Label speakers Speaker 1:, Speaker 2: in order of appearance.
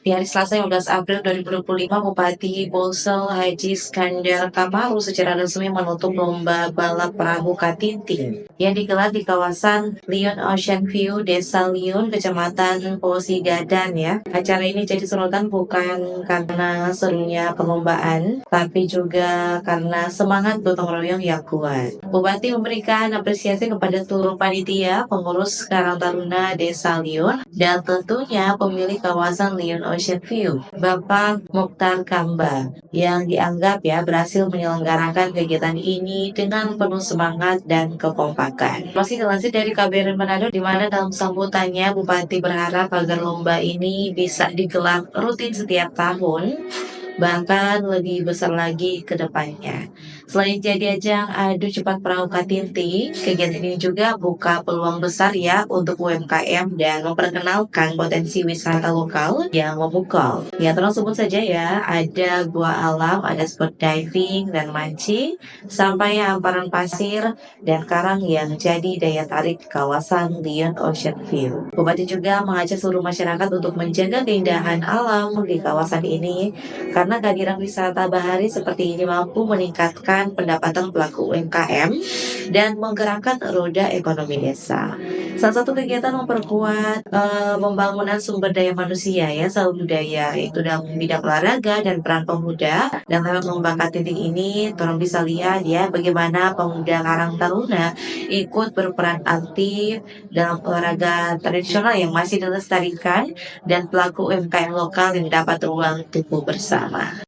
Speaker 1: Di hari Selasa 15 April 2025, Bupati Bolsel Haji Skandar Kamaru secara resmi menutup lomba balap perahu Katinting yang digelar di kawasan Lion Ocean View, Desa Lion, Kecamatan Posigadan ya. Acara ini jadi sorotan bukan karena serunya perlombaan, tapi juga karena semangat gotong royong yang kuat. Bupati memberikan apresiasi kepada seluruh panitia, pengurus Karang Taruna Desa Lion, dan tentunya pemilik kawasan Lion Ocean View, Bapak Mokhtar Kamba, yang dianggap ya berhasil menyelenggarakan kegiatan ini dengan penuh semangat dan kekompakan. Masih dilansir dari KBRI Manado, di mana dalam sambutannya Bupati berharap agar lomba ini bisa digelar rutin setiap tahun, bahkan lebih besar lagi ke depannya. Selain jadi ajang adu cepat perahu Katinti, kegiatan ini juga buka peluang besar ya untuk UMKM dan memperkenalkan potensi wisata lokal yang memukau. Ya, terus sebut saja ya, ada gua alam, ada spot diving dan mancing, sampai hamparan pasir dan karang yang jadi daya tarik kawasan Lion Ocean View. Bupati juga mengajak seluruh masyarakat untuk menjaga keindahan alam di kawasan ini karena kehadiran wisata bahari seperti ini mampu meningkatkan pendapatan pelaku UMKM dan menggerakkan roda ekonomi desa. Salah satu kegiatan memperkuat pembangunan sumber daya manusia ya, selalu budaya, itu dalam bidang olahraga dan peran pemuda. Dan lewat lomba titik ini, orang bisa lihat ya bagaimana pemuda Karang Taruna ikut berperan aktif dalam olahraga tradisional yang masih dilestarikan dan pelaku UMKM lokal yang dapat ruang tumbuh bersama.